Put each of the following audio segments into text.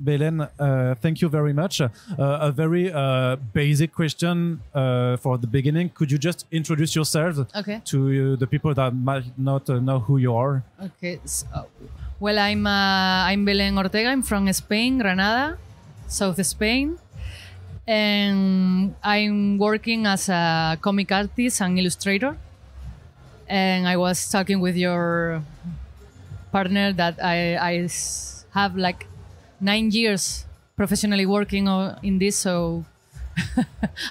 Bélen, thank you very much. A very basic question for the beginning. Could you just introduce yourself to the people that might not know who you are? Okay. So, well, I'm Bélen Ortega. I'm from Spain, Granada, South Spain. And I'm working as a comic artist and illustrator. And I was talking with your partner that I have like 9 years professionally working in this, so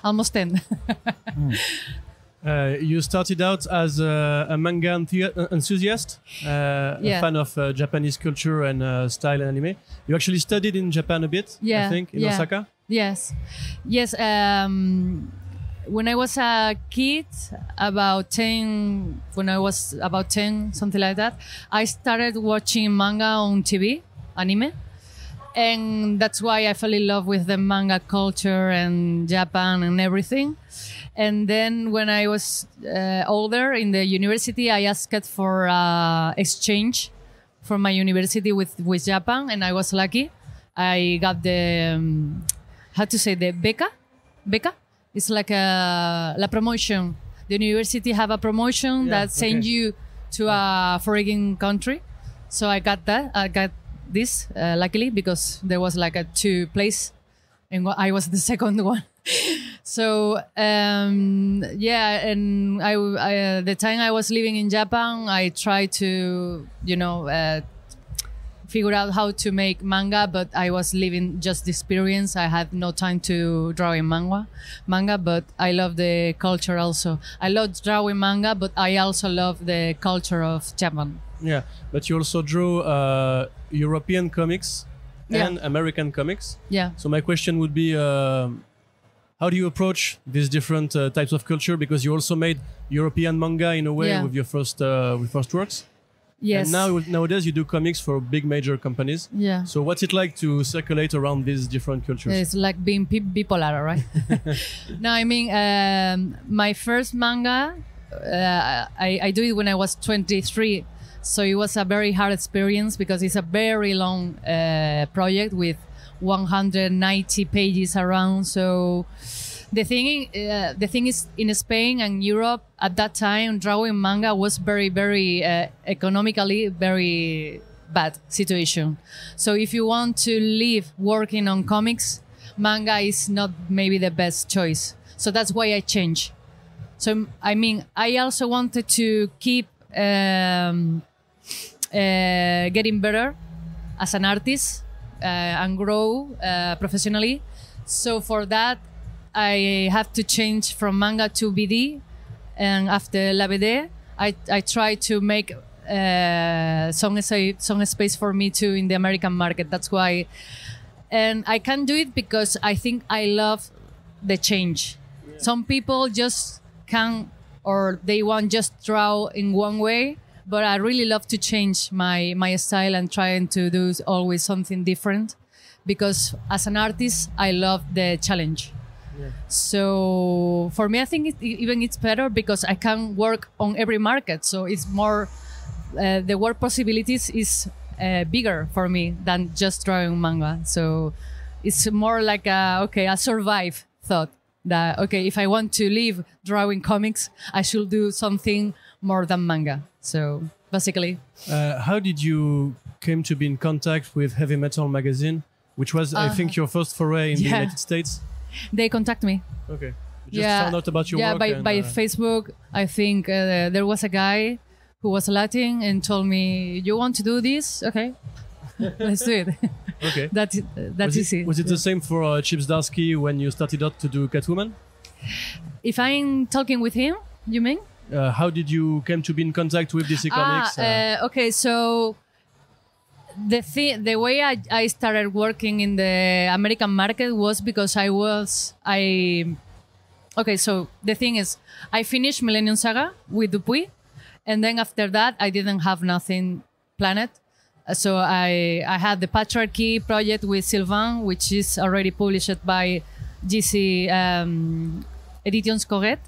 almost 10. You started out as a manga enthusiast, a fan of Japanese culture and style and anime. You actually studied in Japan a bit, I think, in Osaka? Yes. When I was a kid, when I was about 10, something like that, I started watching manga on TV, anime. And that's why I fell in love with the manga culture and Japan and everything. And then when I was older in the university, I asked for exchange from my university with Japan, and I was lucky. I got the, the beca? It's like la promotion. The university have a promotion that sends you to a foreign country. So I got that. I got this, luckily, because there was like a 2 place and I was the second one. So, and I the time I was living in Japan, I tried to, figure out how to make manga, but I was living just the experience. I had no time to draw in manga, but I love the culture also. I love drawing manga, but I also love the culture of Japan. Yeah, but you also draw European comics and American comics. Yeah. So my question would be, how do you approach these different types of culture? Because you also made European manga in a way with your first works. Yes. And nowadays you do comics for big major companies. Yeah. So what's it like to circulate around these different cultures? It's like being bipolar, right? No, I mean, my first manga, I do it when I was 23. So it was a very hard experience because it's a very long project with 190 pages around. So the thing is, in Spain and Europe at that time, drawing manga was very, very economically very bad situation. So if you want to live working on comics, manga is not maybe the best choice. So that's why I changed. So I mean, I also wanted to keep getting better as an artist and grow professionally. So for that, I have to change from manga to BD, and after la BD, I try to make some space for me too in the American market. That's why, and I can do it because I think I love the change. Yeah. Some people just can, or they want just draw in one way, but I really love to change my style and trying to do always something different, because as an artist, I love the challenge. Yeah. So for me, I think it's better because I can work on every market. So it's more, the work possibilities is bigger for me than just drawing manga. So it's more like a survive thought that, if I want to live drawing comics, I should do something more than manga. So basically. How did you came to be in contact with Heavy Metal magazine, which was, I think, your first foray in the United States? They contact me. Okay. You just found out about your work? Yeah, by Facebook. I think there was a guy who was Latin and told me, you want to do this? Okay, let's do it. Okay. That's easy. Was it the same for Chip Zdarsky when you started out to do Catwoman? If I'm talking with him, you mean? How did you come to be in contact with DC Comics? Okay, so the way I started working in the American market was because so the thing is, I finished Millennium Saga with Dupuy, and then after that I didn't have nothing planned. So I had the Patriarchy project with Sylvain, which is already published by GC Editions Courte.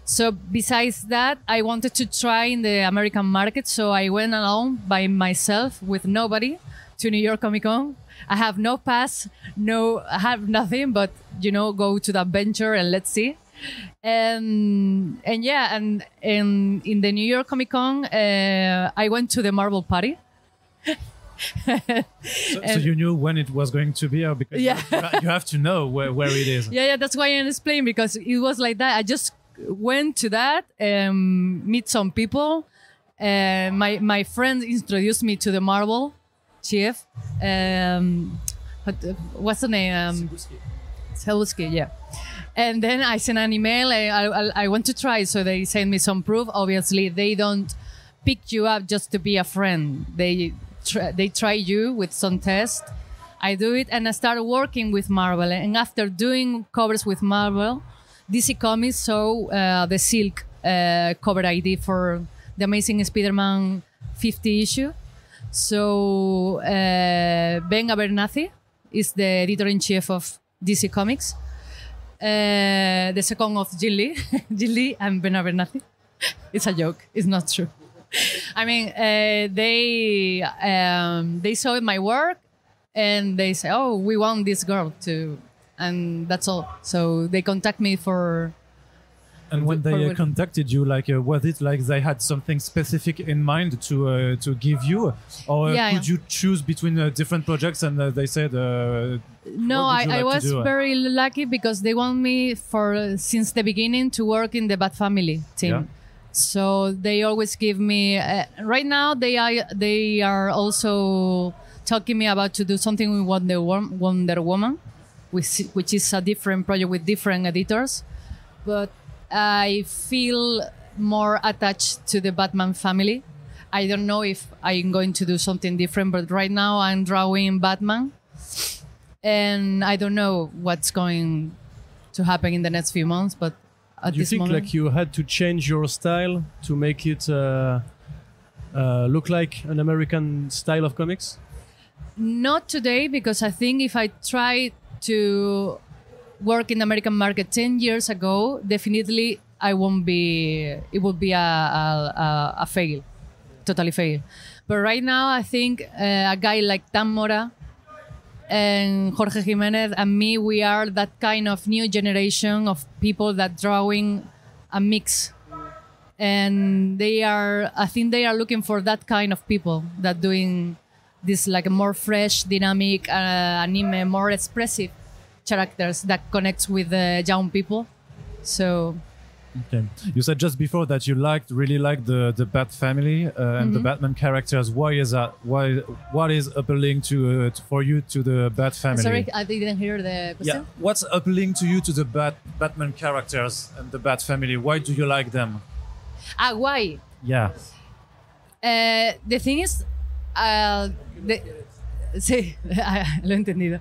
So besides that, I wanted to try in the American market. So I went alone by myself with nobody to New York Comic Con I have no pass, I have nothing, but go to the adventure and let's see. And in the New York Comic Con, I went to the Marvel party. So you knew when it was going to be, or because you have to know where it is. Yeah, that's why I explained, because it was like that. I just went to that, meet some people. My friend introduced me to the Marvel chief. What's the name? Zdarsky, yeah. And then I sent an email. I want to try, so they sent me some proof. Obviously, they don't pick you up just to be a friend. They try you with some test. I do it, and I started working with Marvel. And after doing covers with Marvel, DC Comics saw the Silk cover ID for the Amazing Spider-Man 50 issue. So Ben Abernathy is the editor-in-chief of DC Comics. The second of Jim Lee, Jim Lee and Ben Abernathy. It's a joke. It's not true. I mean, they saw my work and they say, "Oh, we want this girl to," and that's all. So they contact me for. And when they contacted you, was it like they had something specific in mind to give you, or could you choose between different projects and they said? No, I was very lucky because they want me since the beginning to work in the Bat Family team. Yeah. So they always give me. Right now, they are also talking me about to do something with Wonder Woman, which is a different project with different editors, but I feel more attached to the Batman family. I don't know if I'm going to do something different, but right now I'm drawing Batman, and I don't know what's going to happen in the next few months. But at this moment, like you had to change your style to make it look like an American style of comics? Not today, because I think if I try to work in the American market 10 years ago, definitely I won't be. It would be a fail, totally fail. But right now, I think a guy like Tam Mora and Jorge Jimenez and me, we are that kind of new generation of people that drawing a mix, and I think they are looking for that kind of people that doing this like a more fresh, dynamic anime, more expressive characters that connects with young people. So. Okay. You said just before that you really liked the Bat family and the Batman characters. Why is that? What is appealing for you to the Bat family? Sorry, I didn't hear the question. Yeah. What's appealing to you to the Batman characters and the Bat family? Why do you like them? Why? Yeah. The thing is, sí, lo he entendido.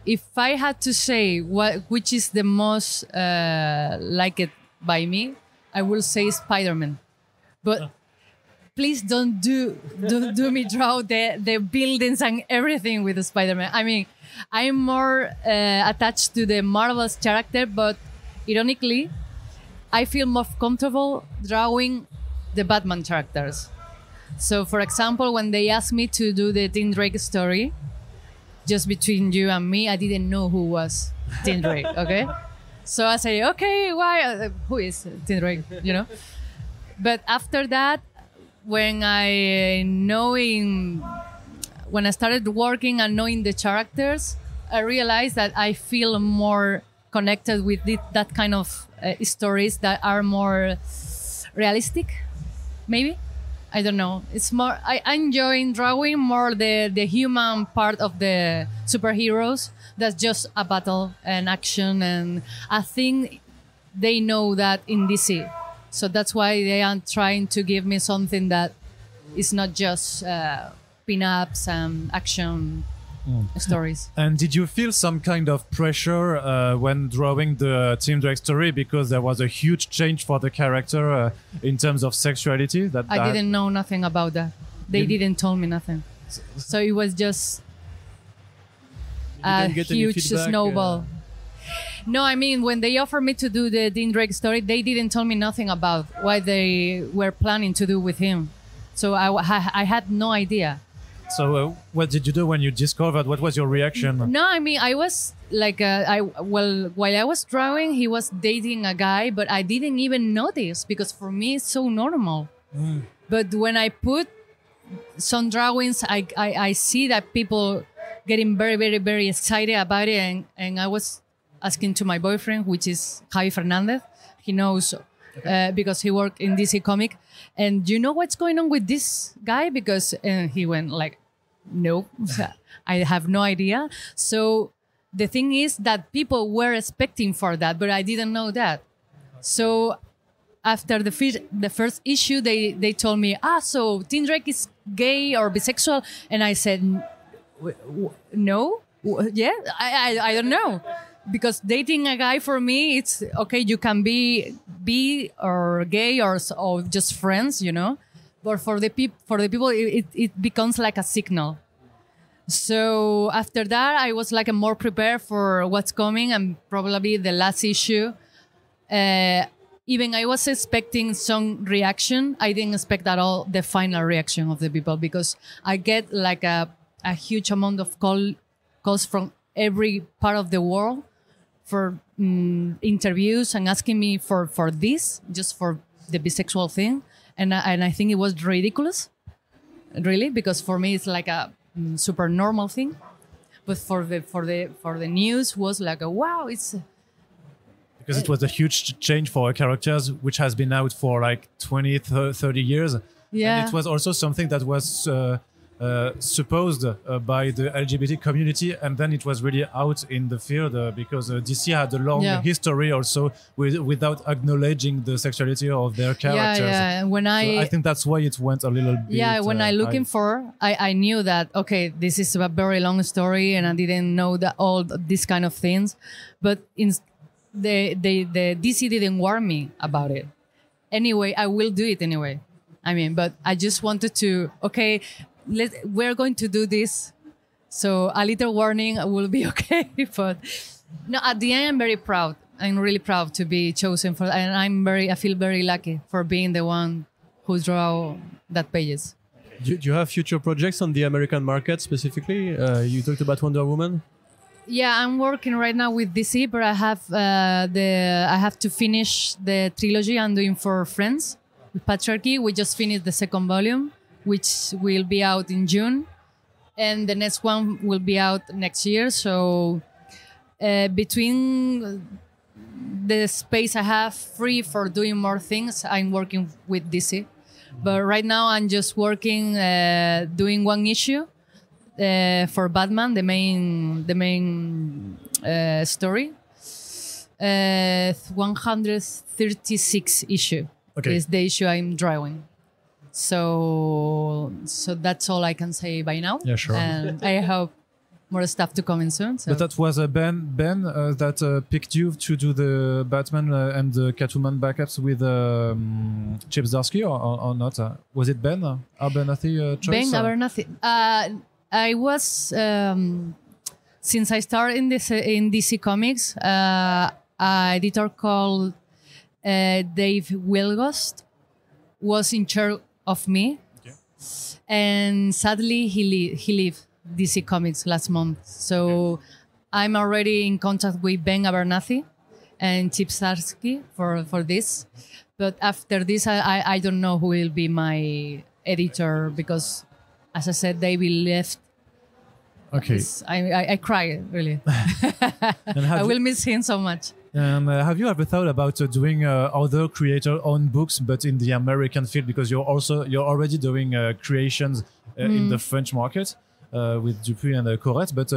If I had to say which is the most liked by me, I will say Spider-Man. But please don't do me draw the buildings and everything with the Spider-Man. I mean, I'm more attached to the Marvel's character, but ironically, I feel more comfortable drawing the Batman characters. So, for example, when they asked me to do the Tim Drake story, just between you and me, I didn't know who was Tim Drake, okay? So I say, okay, why? Who is Tim Drake, you know? But after that, when I started working and knowing the characters, I realized that I feel more connected with that kind of stories that are more realistic, maybe? I don't know. It's more. I enjoy drawing more the human part of the superheroes. That's just a battle and action, and I think they know that in DC. So that's why they are trying to give me something that is not just pin-ups and action stories. And did you feel some kind of pressure when drawing the Tim Drake story, because there was a huge change for the character in terms of sexuality? I didn't know nothing about that. They didn't tell me nothing. So it was just a huge snowball. No, I mean, when they offered me to do the Tim Drake story, they didn't tell me nothing about what they were planning to do with him. So I had no idea. So what did you do when you discovered? What was your reaction? No, I mean, I was like, while I was drawing, he was dating a guy, but I didn't even notice because for me it's so normal. But when I put some drawings, I see that people getting very, very, very excited about it. And I was asking to my boyfriend, which is Javi Fernandez. He knows because he worked in DC Comic. And you know what's going on with this guy? Because he went like, no, I have no idea. So the thing is that people were expecting for that, but I didn't know that. So after the first issue, they told me, so Tim Drake is gay or bisexual. And I said, no, yeah, I don't know. Because dating a guy for me, it's okay. You can be or gay or just friends, you know. But for the people, it becomes like a signal. So after that, I was like more prepared for what's coming, and probably the last issue. Even I was expecting some reaction. I didn't expect at all the final reaction of the people because I get like a huge amount of calls from every part of the world for interviews and asking me for this, just for the bisexual thing. And I think it was ridiculous, really, because for me it's like a super normal thing. But for the news was like wow, it's because it was a huge change for characters which has been out for like 20, 30 years. Yeah. And it was also something that was supposed by the LGBT community, and then it was really out in the field because DC had a long history also without acknowledging the sexuality of their characters. Yeah. When I think that's why it went a little bit. Yeah, when I looking for, I knew that okay, this is a very long story, and I didn't know that all these kind of things, but the DC didn't warn me about it. Anyway, I will do it anyway. I mean, but I just wanted to we're going to do this, so a little warning will be okay. But no, at the end, I'm very proud. I'm really proud to be chosen for, and I feel very lucky for being the one who draw that pages. Do you have future projects on the American market specifically? You talked about Wonder Woman. Yeah, I'm working right now with DC, but I have to finish the trilogy I'm doing for Friends with Patriarchy. We just finished the second volume, which will be out in June. And the next one will be out next year. So between the space I have free for doing more things, I'm working with DC. But right now I'm just working, doing one issue for Batman, the main story. 136 issue is the issue I'm drawing. So that's all I can say by now. Yeah, sure. And I hope more stuff to come in soon. So. But that was Ben that picked you to do the Batman and the Catwoman backups with Chip Zdarsky or not? Was it Ben Abernathy choice? Ben Abernathy. I was since I started in DC Comics, an editor called Dave Wilgost was in charge of me, and sadly he left DC Comics last month. So I'm already in contact with Ben Abernathy and Chip Zdarsky for this. But after this, I don't know who will be my editor because, as I said, David left. Okay. I cry, really. I will miss him so much. And have you ever thought about doing other creator-owned books, but in the American field? Because you're already doing creations in the French market with Dupuis and Courte. But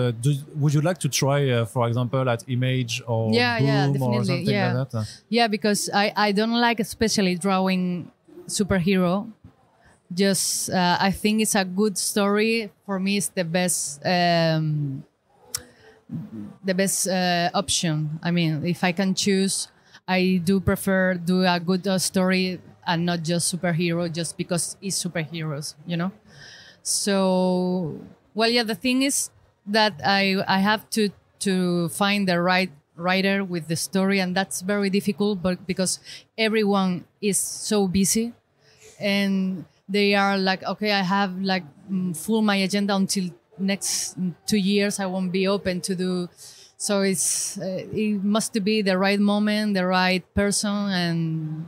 would you like to try, for example, at Image or Boom or something like that? Yeah, because I don't like especially drawing superhero. Just I think it's a good story. For me, it's the best. The best option. I mean, if I can choose, I do prefer do a good story and not just superhero just because it's superheroes, you know? So, well, yeah, the thing is that I have to find the right writer with the story, and that's very difficult, but because everyone is so busy. And they are like, okay, I have like full my agenda until next 2 years. I won't be open to do. So it must be the right moment, the right person, and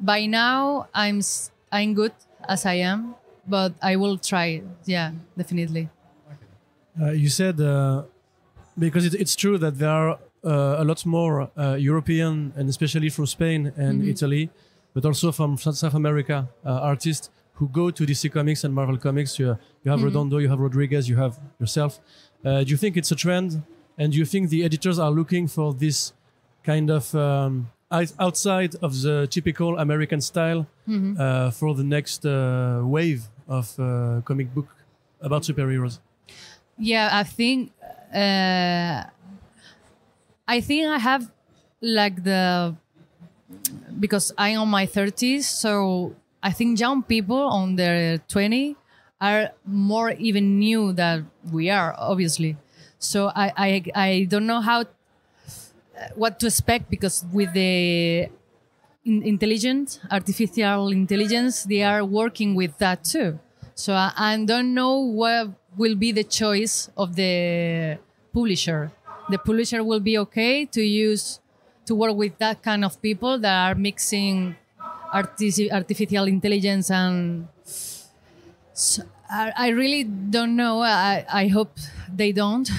by now I'm good as I am, but I will try. Yeah, definitely. You said because it's true that there are a lot more European, and especially from Spain and Italy, but also from South America, artists who go to DC Comics and Marvel Comics. You have Redondo, you have Rodriguez, you have yourself. Do you think it's a trend? And do you think the editors are looking for this kind of outside of the typical American style for the next wave of comic book about superheroes? Yeah, I think I have like because I'm on my 30s, so I think young people on their 20 are more even new than we are, obviously. So I don't know what to expect, because with the artificial intelligence, they are working with that too. So I don't know what will be the choice of the publisher. The publisher will be okay to work with that kind of people that are mixing artificial intelligence, and so I really don't know. I hope they don't.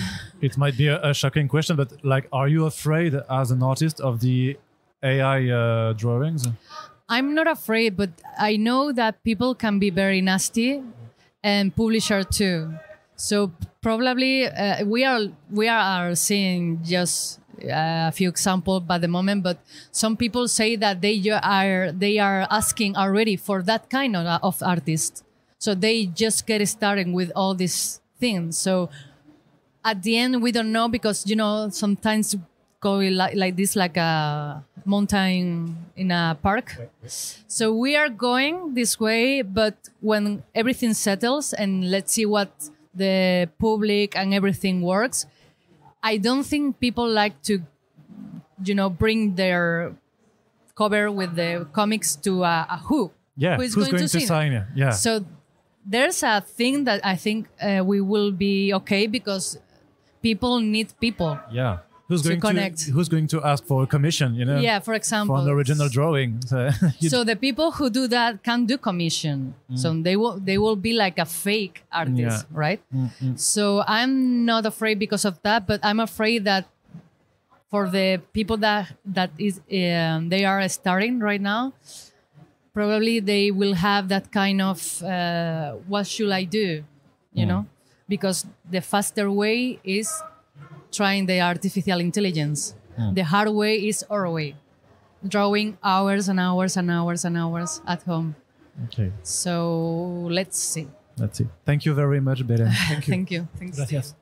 It might be a shocking question, but like, are you afraid as an artist of the AI drawings? I'm not afraid, but I know that people can be very nasty, and publisher too. So probably we are seeing just a few examples by the moment, but some people say that they are asking already for that kind of artist. So they just get started with all these things. So at the end, we don't know, because, sometimes go like this, like a mountain in a park. So we are going this way, but when everything settles and let's see what the public and everything works, I don't think people like to, bring their cover with the comics to a who. Yeah, who's going to sign it? Yeah. So there's a thing that I think we will be okay, because people need people. Yeah. Who's going to ask for a commission, Yeah, for example. For an original drawing. So the people who do that can do commission. So they will be like a fake artist, right? So I'm not afraid because of that, but I'm afraid that for the people that is they are starting right now, probably they will have that kind of what should I do, you know? Because the faster way is trying the artificial intelligence. The hard way is our way, drawing hours and hours and hours and hours at home. Okay. So let's see. That's it. Thank you very much, Bélen. Thank you. Thanks. Gracias.